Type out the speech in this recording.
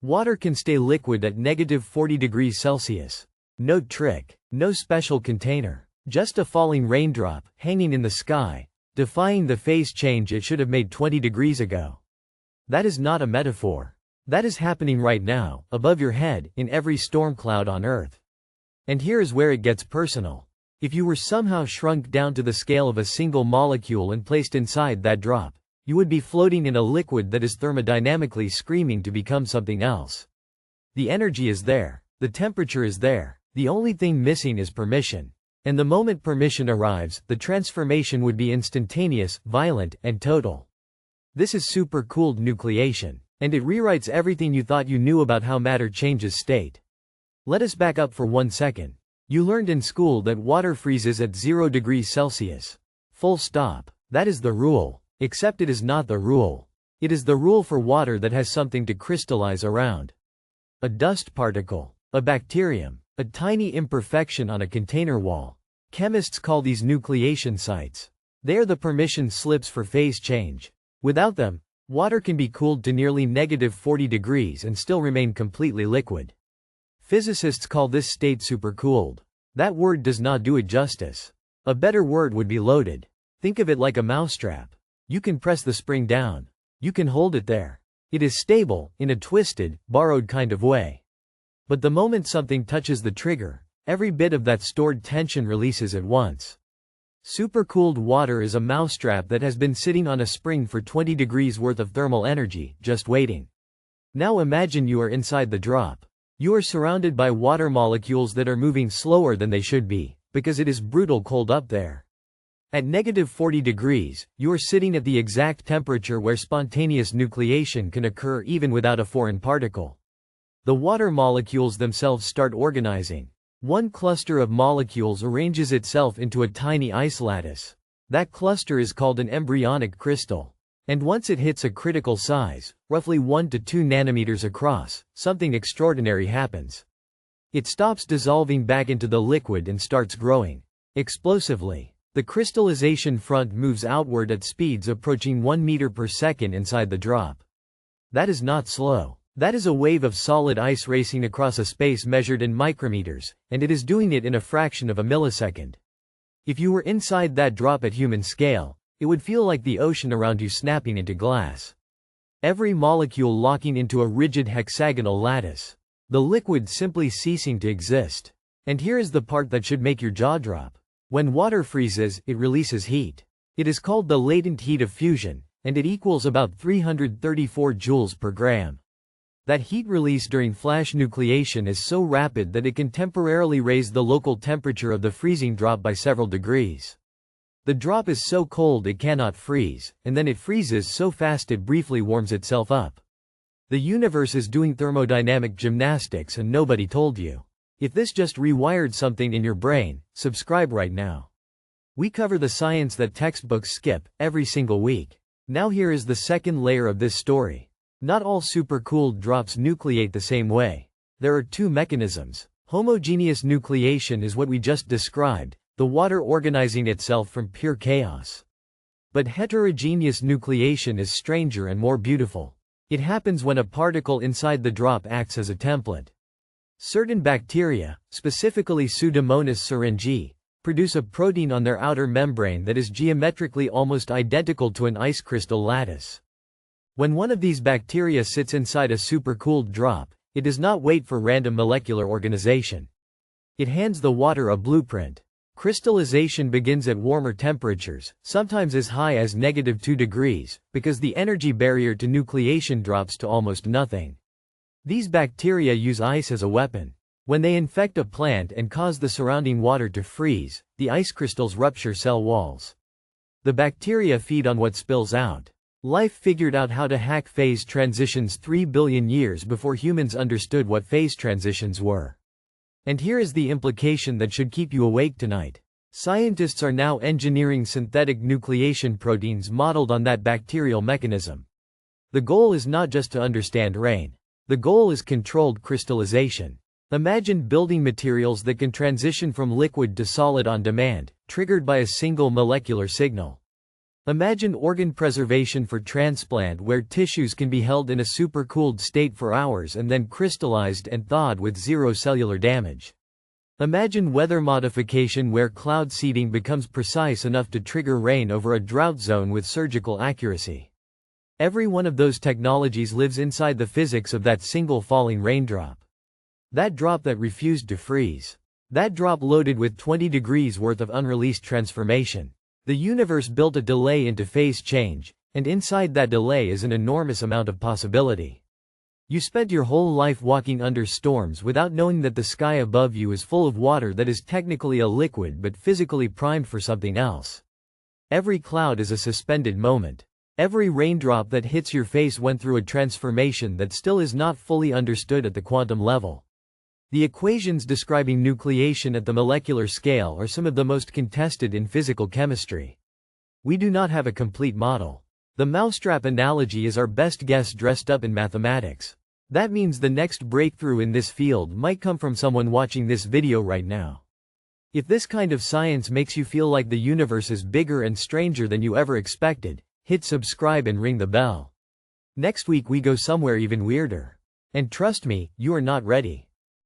Water can stay liquid at -40 degrees Celsius. No trick, no special container, just a falling raindrop, hanging in the sky, defying the phase change it should have made 20 degrees ago. That is not a metaphor. That is happening right now, above your head, in every storm cloud on Earth. And here is where it gets personal. If you were somehow shrunk down to the scale of a single molecule and placed inside that drop, you would be floating in a liquid that is thermodynamically screaming to become something else. The energy is there. The temperature is there. The only thing missing is permission. And the moment permission arrives, the transformation would be instantaneous, violent, and total. This is supercooled nucleation. And it rewrites everything you thought you knew about how matter changes state. Let us back up for 1 second. You learned in school that water freezes at 0 degrees Celsius. Full stop. That is the rule. Except it is not the rule. It is the rule for water that has something to crystallize around. A dust particle. A bacterium. A tiny imperfection on a container wall. Chemists call these nucleation sites. They are the permission slips for phase change. Without them, water can be cooled to nearly -40 degrees and still remain completely liquid. Physicists call this state supercooled. That word does not do it justice. A better word would be loaded. Think of it like a mousetrap. You can press the spring down. You can hold it there. It is stable, in a twisted, borrowed kind of way. But the moment something touches the trigger, every bit of that stored tension releases at once. Supercooled water is a mousetrap that has been sitting on a spring for 20 degrees worth of thermal energy, just waiting. Now imagine you are inside the drop. You are surrounded by water molecules that are moving slower than they should be, because it is brutal cold up there. At -40 degrees, you are sitting at the exact temperature where spontaneous nucleation can occur even without a foreign particle. The water molecules themselves start organizing. One cluster of molecules arranges itself into a tiny ice lattice. That cluster is called an embryonic crystal. And once it hits a critical size, roughly 1 to 2 nanometers across, something extraordinary happens. It stops dissolving back into the liquid and starts growing. Explosively. The crystallization front moves outward at speeds approaching 1 meter per second inside the drop. That is not slow. That is a wave of solid ice racing across a space measured in micrometers, and it is doing it in a fraction of a millisecond. If you were inside that drop at human scale, it would feel like the ocean around you snapping into glass. Every molecule locking into a rigid hexagonal lattice. The liquid simply ceasing to exist. And here is the part that should make your jaw drop. When water freezes, it releases heat. It is called the latent heat of fusion, and it equals about 334 joules per gram. That heat release during flash nucleation is so rapid that it can temporarily raise the local temperature of the freezing drop by several degrees. The drop is so cold it cannot freeze, and then it freezes so fast it briefly warms itself up. The universe is doing thermodynamic gymnastics and nobody told you. If this just rewired something in your brain, subscribe right now. We cover the science that textbooks skip, every single week. Now here is the second layer of this story. Not all supercooled drops nucleate the same way. There are two mechanisms. Homogeneous nucleation is what we just described, the water organizing itself from pure chaos. But heterogeneous nucleation is stranger and more beautiful. It happens when a particle inside the drop acts as a template. Certain bacteria, specifically Pseudomonas syringae, produce a protein on their outer membrane that is geometrically almost identical to an ice crystal lattice. When one of these bacteria sits inside a supercooled drop, it does not wait for random molecular organization. It hands the water a blueprint. Crystallization begins at warmer temperatures, sometimes as high as -2 degrees, because the energy barrier to nucleation drops to almost nothing. These bacteria use ice as a weapon. When they infect a plant and cause the surrounding water to freeze, the ice crystals rupture cell walls. The bacteria feed on what spills out. Life figured out how to hack phase transitions 3 billion years before humans understood what phase transitions were. And here is the implication that should keep you awake tonight. Scientists are now engineering synthetic nucleation proteins modeled on that bacterial mechanism. The goal is not just to understand rain. The goal is controlled crystallization. Imagine building materials that can transition from liquid to solid on demand, triggered by a single molecular signal. Imagine organ preservation for transplant where tissues can be held in a supercooled state for hours and then crystallized and thawed with zero cellular damage. Imagine weather modification where cloud seeding becomes precise enough to trigger rain over a drought zone with surgical accuracy. Every one of those technologies lives inside the physics of that single falling raindrop. That drop that refused to freeze. That drop loaded with 20 degrees worth of unreleased transformation. The universe built a delay into phase change, and inside that delay is an enormous amount of possibility. You spent your whole life walking under storms without knowing that the sky above you is full of water that is technically a liquid but physically primed for something else. Every cloud is a suspended moment. Every raindrop that hits your face went through a transformation that still is not fully understood at the quantum level. The equations describing nucleation at the molecular scale are some of the most contested in physical chemistry. We do not have a complete model. The mousetrap analogy is our best guess dressed up in mathematics. That means the next breakthrough in this field might come from someone watching this video right now. If this kind of science makes you feel like the universe is bigger and stranger than you ever expected, hit subscribe and ring the bell. Next week we go somewhere even weirder. And trust me, you are not ready.